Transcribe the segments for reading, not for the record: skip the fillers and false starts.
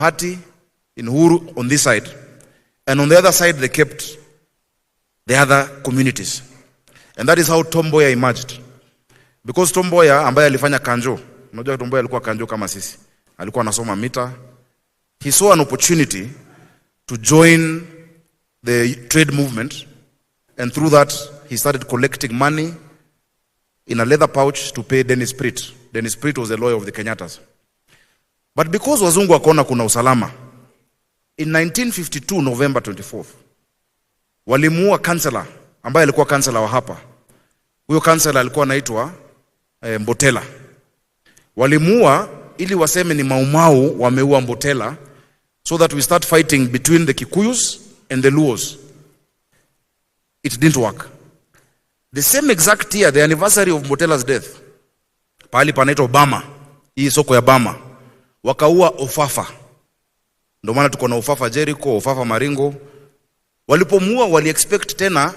party in Uhuru on this side, and on the other side they kept the other communities. And that is how Tom Mboya emerged. Because Tom Mboya ambaye alifanya kanjo, unajua Tom Mboya alikuwa kanjo kama sisi, alikuwa anasoma mita, he saw an opportunity to join the trade movement, and through that he started collecting money in a leather pouch to pay Dennis Pritt. Dennis Pritt was the lawyer of the Kenyatas. But because wazungu wakaona kuna usalama, in 1952 November 24th, walimuua kansela ambaye alikuwa kansela wa hapa. Huyo kansela alikuwa anaitwa Mbotela. Walimuua ili waseme ni Maumau wameua Mbotela, so that we start fighting between the Kikuyus and the Luos. It didn't work. The same exact year, the anniversary of Mbotela's death, pahali panaitwa Obama, hii soko ya Bama, wakaua Ofafa. Ndio maana tuko na Ofafa Jericho, Ofafa Maringo. Walipomuua wali expect tena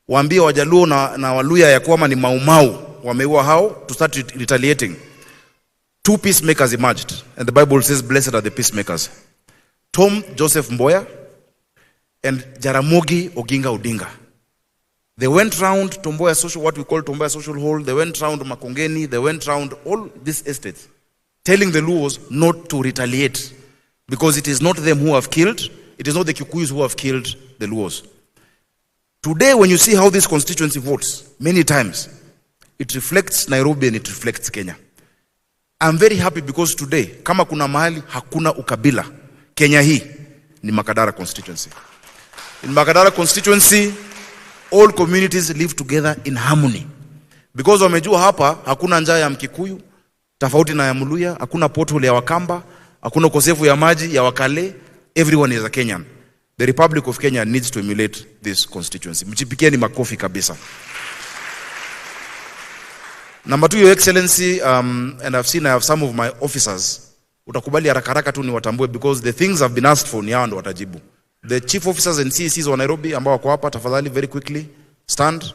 waambie Wajaluo na Waluya ya kwamba ni Maumau wameua hao, to start retaliating. Two peacemakers emerged, and the Bible says blessed are the peacemakers. Tom Joseph Mboya and Jaramogi Oginga Odinga. They went round Tomboya social, what we call Tomboya social hall. They went round Makongeni. They went round all these estates, telling the Luos not to retaliate, because it is not them who have killed. It is not the Kikuyus who have killed the Luos. Today, when you see how this constituency votes, many times, it reflects Nairobi and it reflects Kenya. I'm very happy because today, kama kuna mahali hakuna ukabila, Kenya hii ni Makadara constituency. In Makadara constituency, all communities live together in harmony. Because wamejua hapa hakuna njaa ya Mkikuyu, tofauti na ya Mluya, hakuna pothole ya Wakamba, hakuna ukosefu ya maji ya Wakale. Everyone is a Kenyan. The Republic of Kenya needs to emulate this constituency. Mchipikieni makofi kabisa. Number 2, Your Excellency, and I have some of my officers, utakubali haraka tu ni watambue, because the things have been asked for ni hao ndo watajibu. The chief officers and CECs wa Nairobi ambao wako hapa, tafadhali very quickly stand.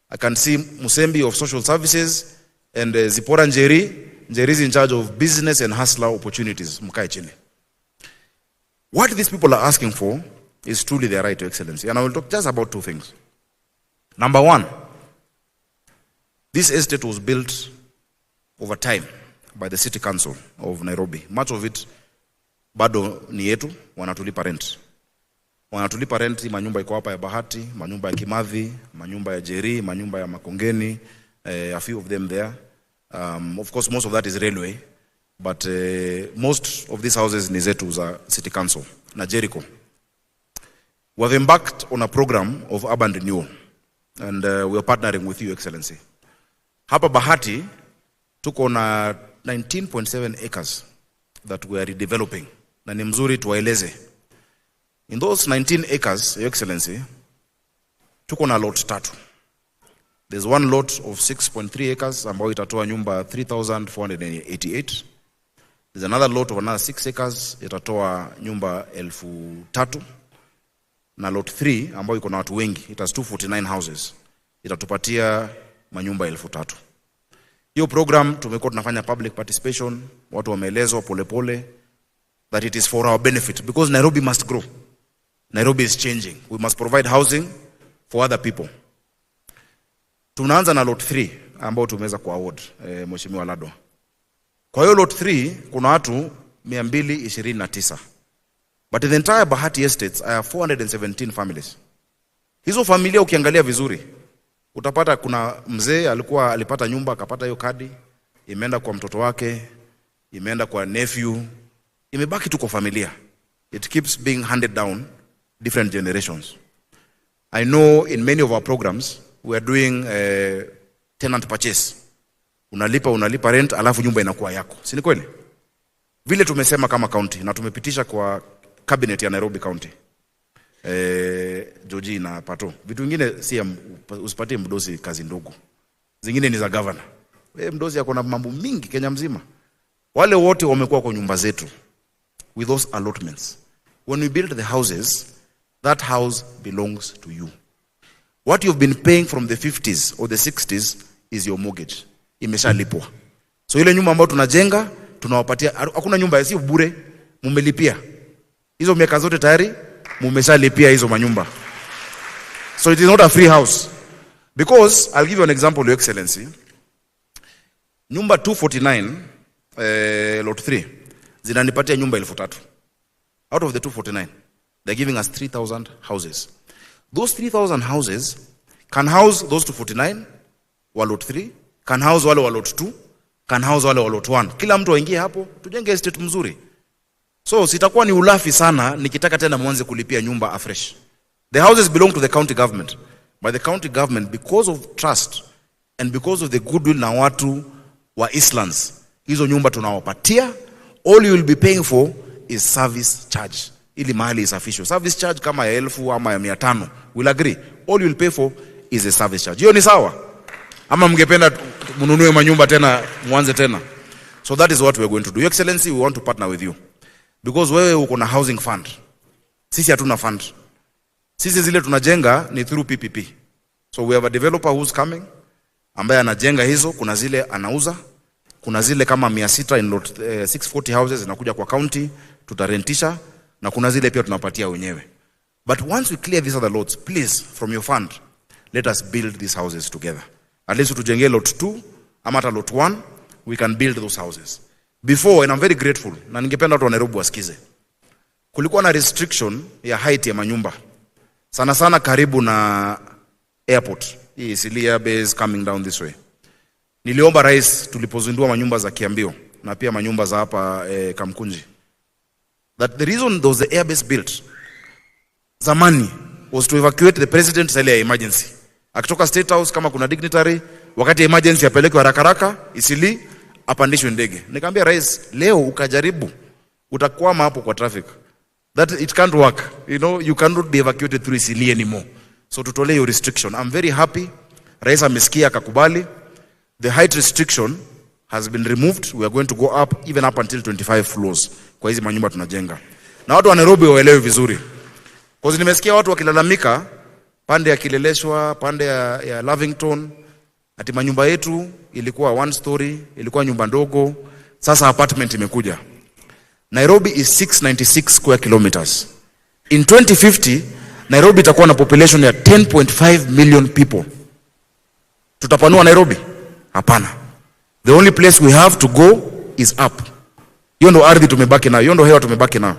I can see Musembi of Social Services and Zipora Njeri. Njeri is in charge of business and hustler opportunities. Mkae chini. What these people are asking for is truly their right, to Excellency. And I will talk just about 2 things. Number 1, this estate was built over time by the City Council of Nairobi. Much of it bado ni yetu, wanatulipa rent. Wanatulipa rent, manyumba iko hapa ya Bahati, manyumba ya Kimathi, manyumba ya Jeri, manyumba ya Makongeni, a few of them there. Of course, most of that is railway, but most of these houses ni zetu za City Council na Jericho. We have embarked on a program of urban renewal, and we are partnering with you, Excellency. Hapa Bahati, tuko na 19.7 acres that we are redeveloping. Na ni mzuri tuwaeleze. In those 19 acres, Your Excellency, tuko na lot 3. There's one lot of 6.3 acres ambayo itatoa nyumba 3,488. There's another lot of another 6 acres itatoa nyumba 1,000. Na lot 3 ambayo iko na watu wengi, it has 249 houses, itatupatia manyumba 1,000. Hiyo program tumekuwa tunafanya public participation, watu wameelezwa polepole that it is for our benefit, because Nairobi must grow. Nairobi is changing. We must provide housing for other people. Tunaanza na lot 3 ambao tumeweza ku award Mheshimiwa Ladwa. Kwa hiyo lot 3 kuna watu 229. But in the entire Bahati estates, I have 417 families. Hizo familia ukiangalia vizuri, utapata kuna mzee alipata nyumba, akapata hiyo kadi, imeenda kwa mtoto wake, imeenda kwa nephew, imebaki tu kwa familia. It keeps being handed down different generations. I know in many of our programs, we are doing tenant purchase. Unalipa rent, alafu nyumba inakuwa yako. Si ni kweli? Vile tumesema kama county, na tumepitisha kwa cabinet ya Nairobi County. Joji na Pato. Vitu vingine si usipatie mdosi kazi ndogo. Zingine ni za governor. Mdosi yako na mambo mingi Kenya mzima. Wale wote wamekuwa kwa nyumba zetu with those allotments. When we build the houses, that house belongs to you. What you've been paying from the 50s or the 60s is your mortgage. Imeshalipwa. So ile nyumba ambayo tunajenga, tunawapatia, hakuna nyumba si bure. Mumelipia. Hizo miaka zote tayari mumeshalipia hizo manyumba. So it is not a free house. Because I'll give you an example, Your Excellency. Nyumba 249 lot 3 zinanipatia nyumba 3,000. Out of the 249, they're giving us 3,000 houses. Those 3,000 houses can house those 249 wa lot 3, can house wale wa lot 2, can house wale wa lot 1. Kila mtu aingie hapo, tujenge estate mzuri. So sitakuwa ni ulafi sana nikitaka tena mwanze kulipia nyumba afresh. The houses belong to the county government. By the county government, because of trust and because of the goodwill na watu wa Islands, hizo nyumba tunawapatia. All you will be paying for is service charge. Ili mahali isafishwe. Service charge kama ya 1,000 ama ya 500. We'll agree. All you will pay for is a service charge. Hiyo ni sawa? Ama mngependa mununue manyumba tena, mwanze tena? So that is what we are going to do. Your Excellency, we want to partner with you. Because wewe uko na housing fund. Sisi hatuna fund. Sisi zile tunajenga ni through PPP. So we have a developer who's coming, ambaye anajenga hizo, kuna zile anauza, kuna zile kama 600 in lot 640 houses zinakuja kwa county, tutarentisha, na kuna zile pia tunapatia wenyewe. But once we clear these other lots, please, from your fund, let us build these houses together. At least tujenge lot 2, ama hata lot 1, we can build those houses. Before, and I'm very grateful, na ningependa watu wa Nairobi wasikize, kulikuwa na restriction ya height ya manyumba. Sana sana karibu na airport. Hii Silia base coming down this way. Niliomba rais tulipozindua manyumba za Kiambio na pia manyumba za hapa Kamkunji, that the reason those the airbase built zamani was to evacuate the president sale ya emergency. Akitoka State House kama kuna dignitary, wakati emergency apelekwe haraka haraka Isili apandishwe ndege. Nikamwambia rais, leo ukajaribu utakwama hapo kwa traffic. That it can't work. You know, you cannot be evacuated through Isili anymore. So tutole your restriction. I'm very happy. Rais amesikia akakubali. The height restriction has been removed. We are going to go up even up until 25 floors. Kwa hizi manyumba tunajenga. Na watu wa Nairobi waelewe vizuri. Kwa sababu nimesikia watu wakilalamika pande ya Kileleshwa, pande ya Lavington, ati manyumba yetu ilikuwa 1 story, ilikuwa nyumba ndogo, sasa apartment imekuja. Nairobi is 696 square kilometers. In 2050, Nairobi itakuwa na population ya 10.5 million people. Tutapanua Nairobi? Hapana. The only place we have to go is up. Hiyo ndo ardhi tumebaki nayo, hiyo ndo hewa tumebaki nayo.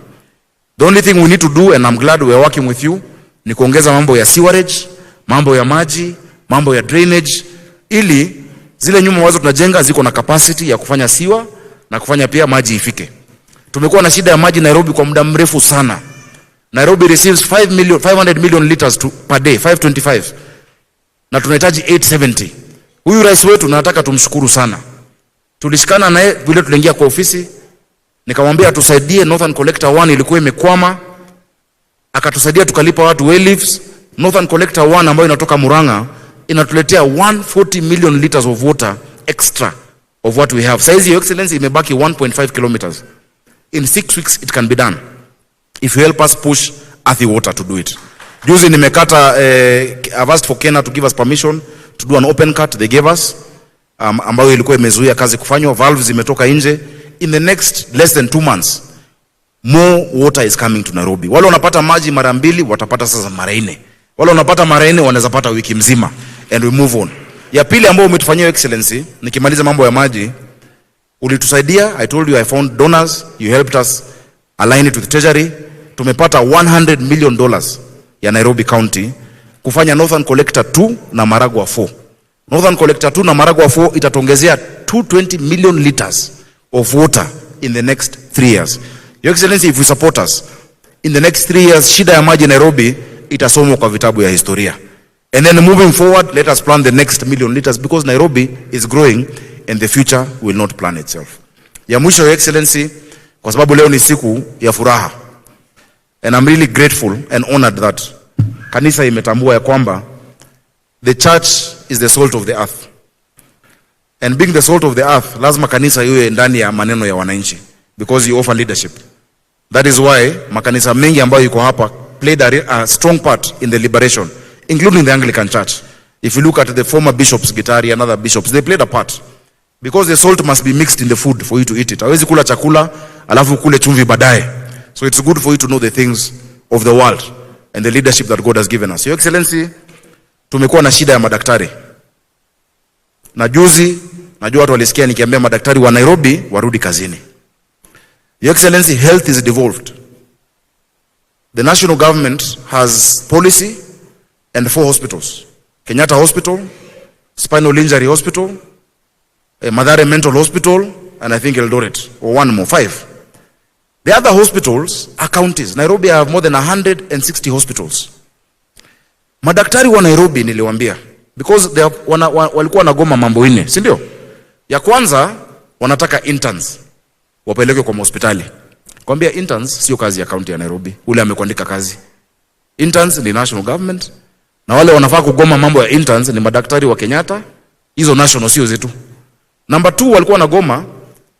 The only thing we need to do, and I'm glad we are working with you, ni kuongeza mambo ya sewerage, mambo ya maji, mambo ya drainage, ili zile nyumba ambazo tunajenga ziko na capacity ya kufanya siwa na kufanya pia maji ifike. Tumekuwa na shida ya maji Nairobi kwa muda mrefu sana. Nairobi receives 500 million liters per day, 525. Na tunahitaji 870. Huyu rais wetu nataka tumshukuru sana. Tulishikana naye vile tuliingia kwa ofisi, nikamwambia tusaidie Northern Collector 1 ilikuwa imekwama. Akatusaidia tukalipa watu well leaves. Northern Collector 1 ambayo inatoka Murang'a inatuletea 140 million liters of water extra of what we have. Saizi Your Excellency imebaki 1.5 kilometers. In 6 weeks it can be done if you help us push Athi Water to do it. Juzi nimekata I've asked for Kenya to give us permission to do an open cut. They gave us ambayo ilikuwa imezuia kazi kufanywa. Valves zimetoka nje. In the next less than 2 months more water is coming to Nairobi. Wale wanapata maji mara 2 watapata sasa mara 4. Wale wanapata mara 4 wanaweza pata wiki mzima, and we move on. Ya pili ambayo umetufanyia Excellency, nikimaliza mambo ya maji, ulitusaidia. I told you I found donors, you helped us align it with Treasury. Tumepata $100 million ya Nairobi County kufanya Northern Collector 2 na Maragua 4. Northern Collector 2 na Maragua 4 itatongezea 220 million liters of water in the next 3 years. Your Excellency, if you support us, in the next 3 years, shida ya maji Nairobi itasomwa kwa vitabu ya historia. And then moving forward, let us plan the next million liters, because Nairobi is growing and the future will not plan itself. Ya mwisho, Your Excellency, kwa sababu leo ni siku ya furaha. And I'm really grateful and honored that kanisa imetambua ya kwamba the church is the salt of the earth. And being the salt of the earth, lazima kanisa iwe ndani ya maneno ya wananchi, because you offer leadership. That is why makanisa mengi ambayo yuko hapa played a strong part in the liberation, including the Anglican Church. If you look at the former bishops, Gitari and other bishops, they played a part. Because the salt must be mixed in the food for you to eat it. Hawezi kula chakula alafu kule chumvi baadaye. So it's good for you to know the things of the world and the leadership that God has given us. Your Excellency, tumekuwa na shida ya madaktari. Na juzi, najua watu walisikia nikiambia madaktari wa Nairobi warudi kazini. Your Excellency, health is devolved. The national government has policy and 4 hospitals. Kenyatta Hospital, Spinal Injury Hospital, Mathare Mental Hospital, and I think Eldoret, or one more, 5. The other hospitals are counties. Nairobi have more than 160 hospitals. Madaktari wa Nairobi niliwaambia, because they walikuwa na goma mambo ine, si ndio? Ya kwanza wanataka interns wapeleke kwa hospitali. Kwambia interns sio kazi ya county ya Nairobi. Ule amekuandika kazi. Interns ni national government, na wale wanafaa kugoma mambo ya interns ni madaktari wa Kenyatta. Hizo national sio zetu. Number 2, walikuwa na goma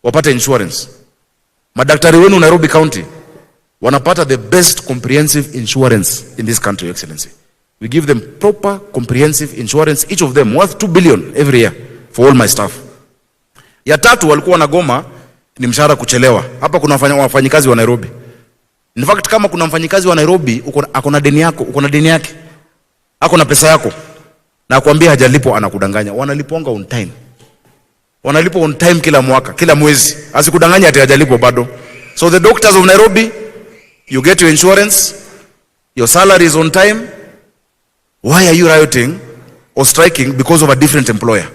wapate insurance. Madaktari wenu Nairobi County wanapata the best comprehensive insurance in this country, Your Excellency. We give them proper comprehensive insurance, each of them worth 2 billion every year for all my staff. Ya 3 walikuwa na goma ni mshahara kuchelewa. Hapa kuna wafanyikazi wa Nairobi. In fact, kama kuna mfanyikazi wa Nairobi uko na deni yako, uko na deni yake, ako na pesa yako, na kuambia hajalipo, anakudanganya. Wanaliponga on time. Wanalipo on time kila mwaka, kila mwezi. Asikudanganya ati hajalipo bado. So the doctors of Nairobi, you get your insurance, your salary is on time. Why are you rioting or striking because of a different employer?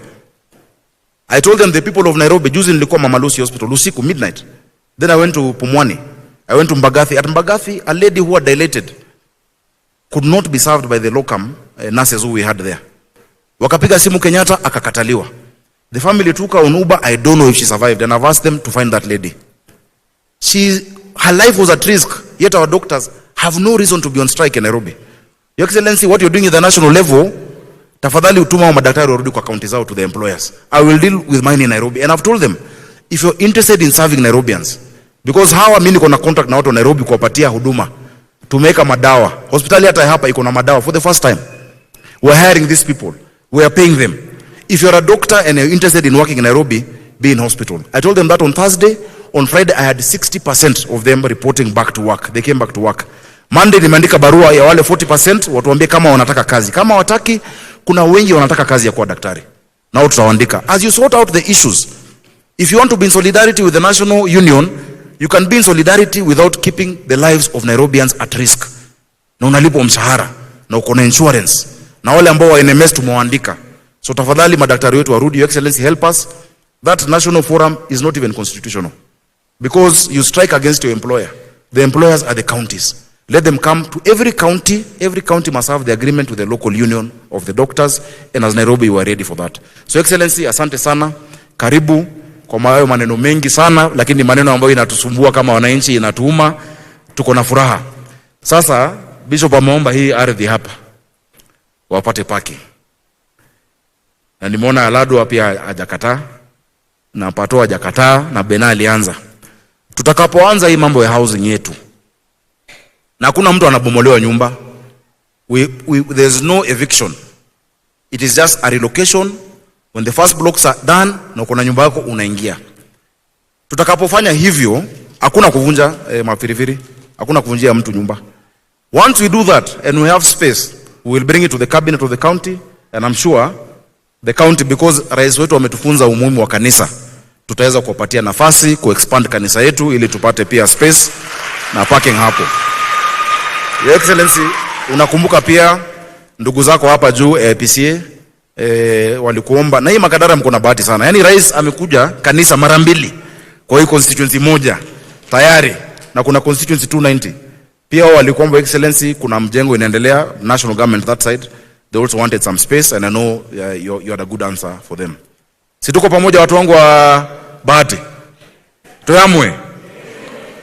I told them, the people of Nairobi, juzi nilikuwa Mama Lucy Hospital, usiku, midnight. Then I went to Pumwani. I went to Mbagathi. At Mbagathi, a lady who had dilated could not be served by the locum nurses who we had there. Wakapiga simu Kenyatta, akakataliwa. The family took her on Uber. I don't know if she survived, and I've asked them to find that lady. Her life was at risk, yet our doctors have no reason to be on strike in Nairobi. Your Excellency, what you're doing at the national level, tafadhali utuma wa madaktari warudi kwa counties out to the employers. I will deal with mine in Nairobi, and I've told them, if you're interested in serving Nairobians, because hawa mimi niko na contract na watu wa Nairobi kuwapatia huduma, tumeka madawa. Hospitali hata hapa iko na madawa for the first time. We're hiring these people. We are paying them. If you're a doctor and you're interested in working in Nairobi, be in hospital. I told them that on Thursday. On Friday, I had 60% of them reporting back to work. They came back to work. Monday, nimeandika barua ya wale 40%, watuambie kama wanataka kazi. Kama wataki, kuna wengi wanataka kazi ya kuwa daktari. Nao tutawaandika. As you sort out the issues, if you want to be in solidarity with the national union, you can be in solidarity without keeping the lives of Nairobians at risk. Na unalipo mshahara, na uko na insurance. Na wale ambao wa NMS tumewaandika. So tafadhali madaktari wetu warudi. Your Excellency, help us. That national forum is not even constitutional, because you strike against your employer. The employers are the counties. Let them come to every county. Every county must have the agreement with the local union of the doctors, and as Nairobi, we are ready for that. So Excellency, asante sana. Karibu kwa mayo maneno mengi sana, lakini maneno ambayo inatusumbua kama wananchi, inatuuma. Tuko na furaha. Sasa Bishop ameomba hii ardhi hapa wapate paki. Na nimeona Alado pia hajakataa, na Pato hajakataa, na Bena alianza. Tutakapoanza hii mambo ya housing yetu, na hakuna mtu anabomolewa nyumba. There's no eviction. It is just a relocation. When the first blocks are done, na uko na nyumba yako unaingia. Tutakapofanya hivyo, hakuna kuvunja mafirifiri, hakuna kuvunjia mtu nyumba. Once we do that and we have space, we will bring it to the cabinet of the county, and I'm sure the county, because rais wetu ametufunza umuhimu wa kanisa, tutaweza kuwapatia nafasi kuexpand kanisa yetu ili tupate pia space na parking hapo. Your Excellency, unakumbuka pia ndugu zako hapa juu PCA walikuomba, na hii Makadara mko na bahati sana. Yaani rais amekuja kanisa mara 2 kwa hii constituency moja tayari, na kuna constituency 290. Pia walikuomba Excellency, kuna mjengo inaendelea national government that side. They also wanted some space, and I know you had a good answer for them. Situko pamoja watu wangu wa Bahati.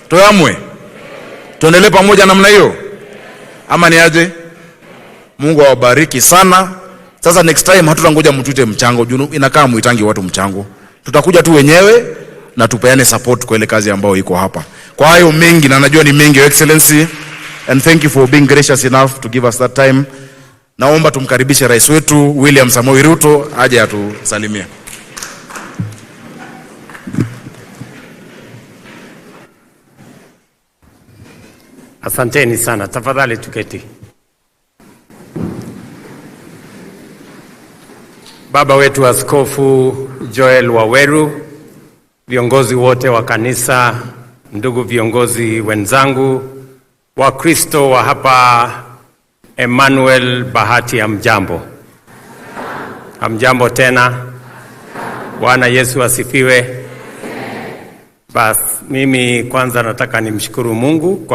Toyamwe. Tuendelee pamoja namna hiyo. Ama ni aje? Mungu awabariki sana. Sasa next time hatutangoja mtuite mchango. Inakaa muitangi watu mchango. Tutakuja tu wenyewe na tupeane support kwa ile kazi ambayo iko hapa. Kwa hayo mengi, na najua ni mengi, Your Excellency, and thank you for being gracious enough to give us that time. Naomba tumkaribishe rais wetu William Samoei Ruto aje atusalimia. Asanteni sana. Tafadhali tuketi. Baba wetu Askofu Joel Waweru, viongozi wote wa kanisa, ndugu viongozi wenzangu, Wakristo wa hapa Emmanuel Bahati, hamjambo. Hamjambo tena. Bwana Yesu asifiwe. Bas, mimi kwanza nataka nimshukuru Mungu kwa